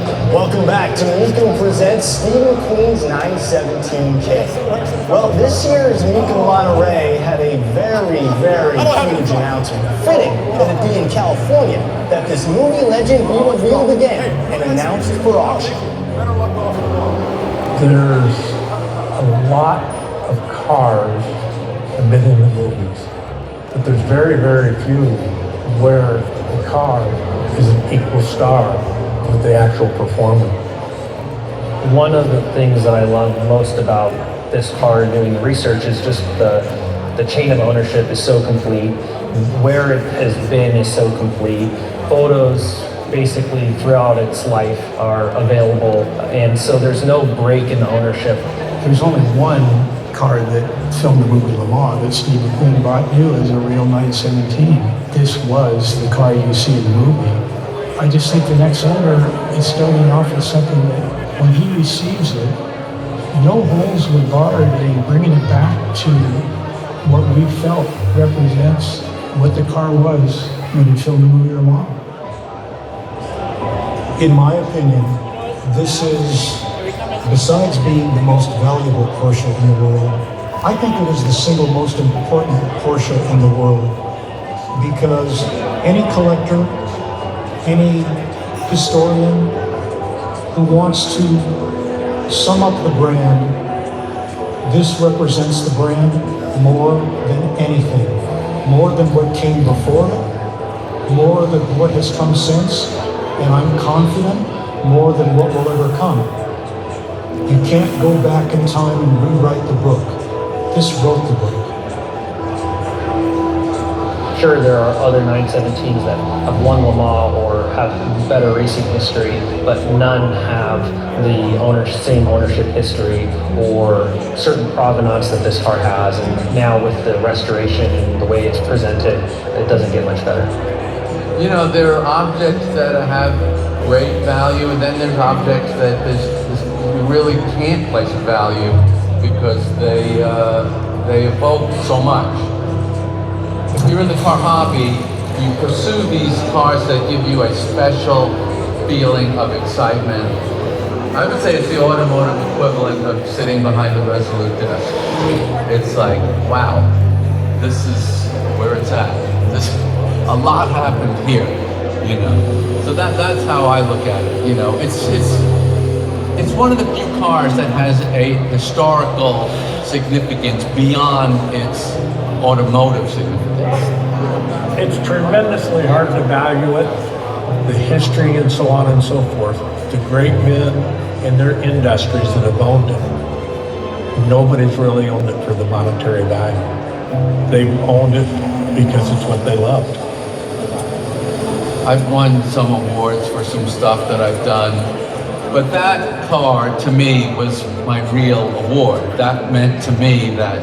Welcome back to Mecum Presents Steve McQueen's 917k. Well, this year's Mecum Monterey had a very huge announcement. Fitting that it be in California that this movie legend be revealed again and announced for auction. There's a lot of cars have been in the movies, but there's very few where the car is an equal star with the actual performer. One of the things that I love most about this car doing the research is just the chain of ownership is so complete. Where it has been is so complete. Photos basically throughout its life are available, and so there's no break in the ownership. There's only one car that filmed the movie LeMans that Steve McQueen brought you as a real 917. This was the car you see in the movie. I just think the next owner is starting off with something that when he receives it, no holes were barred and bringing it back to what we felt represents what the car was when he filmed the movie LeMans. In my opinion, this is, besides being the most valuable Porsche in the world, I think it is the single most important Porsche in the world, because any collector, any historian who wants to sum up the brand, this represents the brand more than anything, more than what came before it, more than what has come since, and I'm confident more than what will ever come. You can't go back in time and rewrite the book. This wrote the book. Sure, there are other 917s that have won Le Mans or have better racing history, but none have the same ownership history or certain provenance that this car has. And now with the restoration and the way it's presented, it doesn't get much better. You know, there are objects that have great value, and then there's objects that you really can't place a value because they evoke so much. If you're in the car hobby, you pursue these cars that give you a special feeling of excitement. I would say it's the automotive equivalent of sitting behind the Resolute desk. It's like, wow, this is where it's at. A lot happened here, you know. So that's how I look at it. You know, it's one of the few cars that has a historical significance beyond its automotive significance. It's tremendously hard to value it, the history and so on and so forth. The great men in their industries that have owned it. Nobody's really owned it for the monetary value. They've owned it because it's what they loved. I've won some awards for some stuff that I've done, but that car to me was my real award. That meant to me that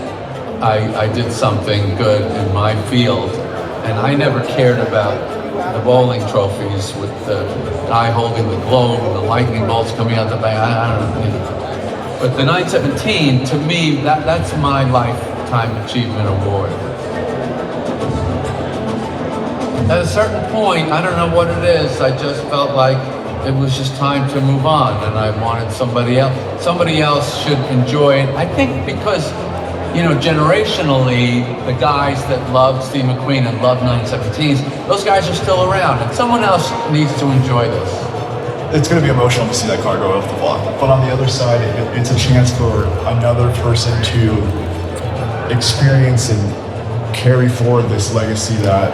I did something good in my field, and I never cared about the bowling trophies with the guy holding the globe and the lightning bolts coming out the back. I don't know. You know. But the 917, to me, that's my lifetime achievement award. At a certain point, I don't know what it is, I just felt like it was just time to move on, and I wanted somebody else should enjoy it. I think because, you know, generationally, the guys that love Steve McQueen and love 917s, those guys are still around, and someone else needs to enjoy this. It's going to be emotional to see that car go off the block, but on the other side, it's a chance for another person to experience and carry forward this legacy that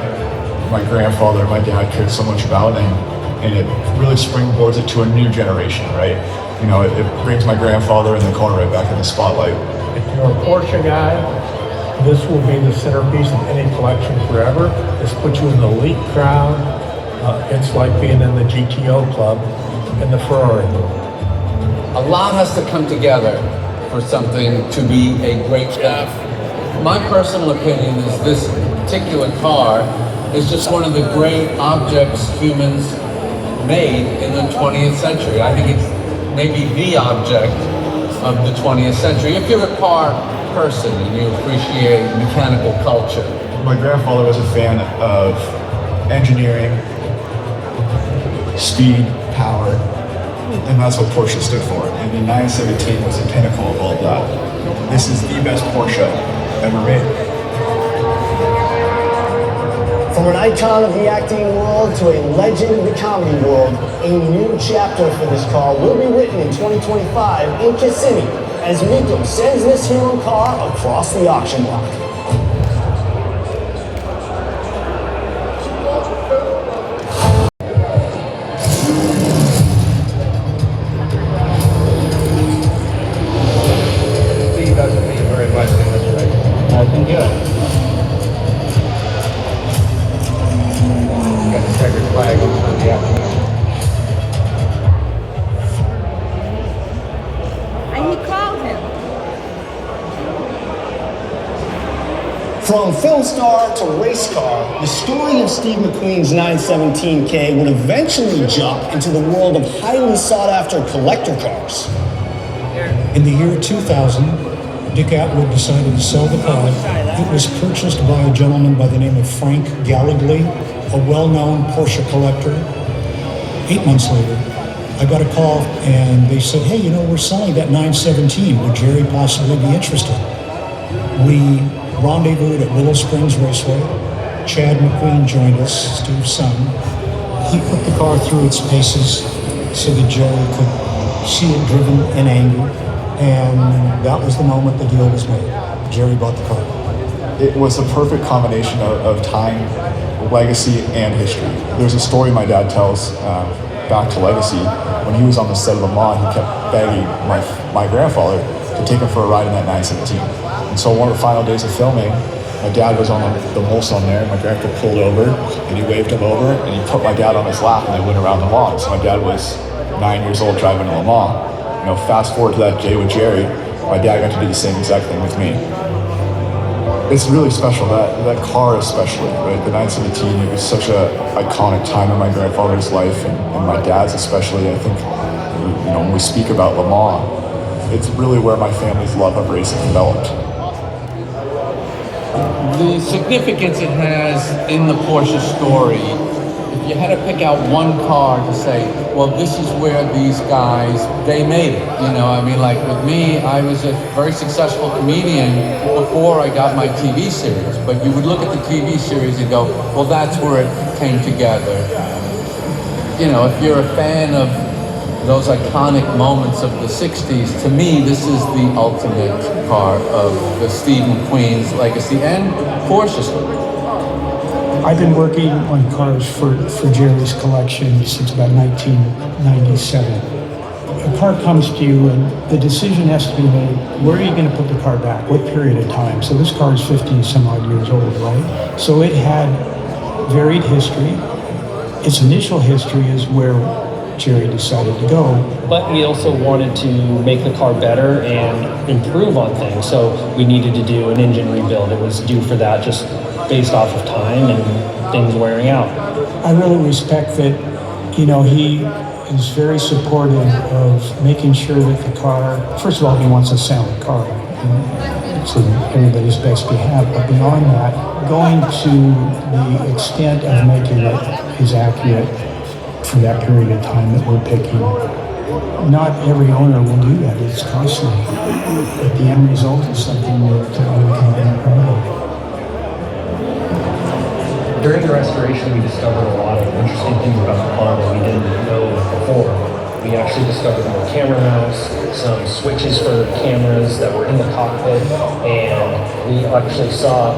my grandfather and my dad cared so much about, and it really springboards it to a new generation, right? You know, it brings my grandfather and the car right back in the spotlight. If you're a Porsche guy, this will be the centerpiece of any collection forever. This puts you in the elite crowd. It's like being in the GTO club in the Ferrari group. A lot has to come together for something to be a great car. My personal opinion is this particular car is just one of the great objects humans made in the 20th century. I think it's maybe the object of the 20th century. If you're a car person and you appreciate mechanical culture. My grandfather was a fan of engineering, speed, power, And that's what Porsche stood for. And the 917 was the pinnacle of all that. This is the best Porsche ever made. From an icon of the acting world to a legend of the comedy world, a new chapter for this car will be written in 2025 in Kissimmee as Mecum sends this hero car across the auction block. Steve doesn't mean very much in this race. I think good. Got the checkered flag on the afternoon. And he called him. From film star to race car, the story of Steve McQueen's 917k would eventually jump into the world of highly sought-after collector cars. In the year 2000, Dick Atwood decided to sell the car. It was purchased by a gentleman by the name of Frank Gigley, a well-known Porsche collector. 8 months later, I got a call and they said, hey, you know, we're selling that 917. Would Jerry possibly be interested? We rendezvoused at Willow Springs Raceway. Chad McQueen joined us, Steve's son. He put the car through its paces so that Jerry could see it driven in anger. And that was the moment the deal was made. Jerry bought the car. It was a perfect combination of time, legacy, and history. There's a story my dad tells back to legacy. When he was on the set of LeMans, he kept begging my grandfather to take him for a ride in that 917. And so one of the final days of filming, my dad was on the Mulsanne there, and my grandpa pulled over, and he waved him over, and he put my dad on his lap, and they went around the lawn. So my dad was 9 years old driving to LeMans. You know, fast forward to that day with Jerry, my dad got to do the same exact thing with me. It's really special. That car especially, right? The 917, it was such an iconic time in my grandfather's life and my dad's especially. I think, you know, when we speak about LeMans, it's really where my family's love of racing developed. The significance it has in the Porsche story, if you had to pick out one car to say, well, this is where these guys, they made it. You know, I mean, like with me, I was a very successful comedian before I got my TV series. But you would look at the TV series and go, well, that's where it came together. You know, if you're a fan of those iconic moments of the 60s, to me, this is the ultimate part of the Steve McQueen's legacy and Porsche story. I've been working on cars for Jerry's collection since about 1997. A car comes to you and the decision has to be made, where are you going to put the car back? What period of time? So this car is 15 some odd years old, right? So it had varied history. Its initial history is where Jerry decided to go. But we also wanted to make the car better and improve on things. So we needed to do an engine rebuild. It was due for that just based off of time and things wearing out. I really respect that, you know, he is very supportive of making sure that the car, first of all, he wants a sound car. And it's in everybody's best behalf. But beyond that, going to the extent of making it as accurate for that period of time that we're picking. Not every owner will do that. It's costly. But the end result is something that we can be proud of. During the restoration, we discovered a lot of interesting things about the car that we didn't know before. We actually discovered more camera mounts, some switches for cameras that were in the cockpit, and we actually saw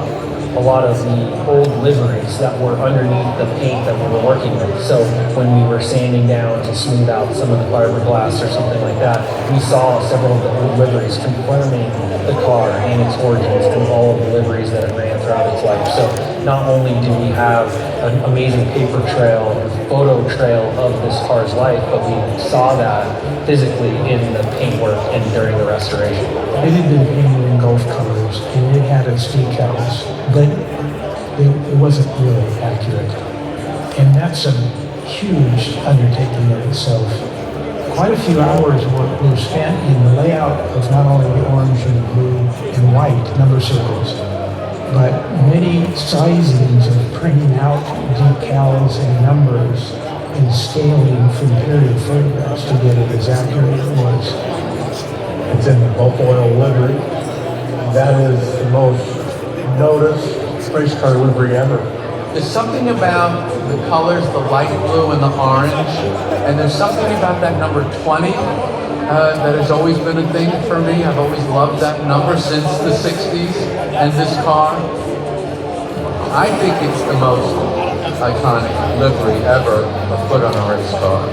a lot of the old liveries that were underneath the paint that we were working with. So when we were sanding down to smooth out some of the fiberglass or something like that, we saw several of the old liveries confirming the car and its origins through all of the liveries that it ran throughout its life. So not only do we have an amazing paper trail, photo trail of this car's life, but we saw that physically in the paintwork and during the restoration. They did the painting in golf colors, and it had its decals, but it wasn't really accurate. And that's a huge undertaking in itself. Quite a few hours were spent in the layout of not only the orange and blue and white number circles, but many sizings of printing out decals and numbers and scaling from period photographs to get it as accurate as it was. It's in the bulk oil livery. That is the most noticed race car livery ever. There's something about the colors, the light blue and the orange, and there's something about that number 20 that has always been a thing for me. I've always loved that number since the 60s, and this car, I think it's the most iconic livery ever put on a race car.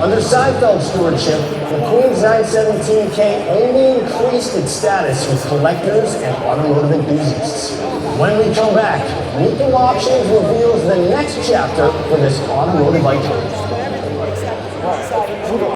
Under Seinfeld's stewardship, McQueen's 917k only increased its status with collectors and automotive enthusiasts. When we come back, Mecum Auctions reveals the next chapter for this automotive icon.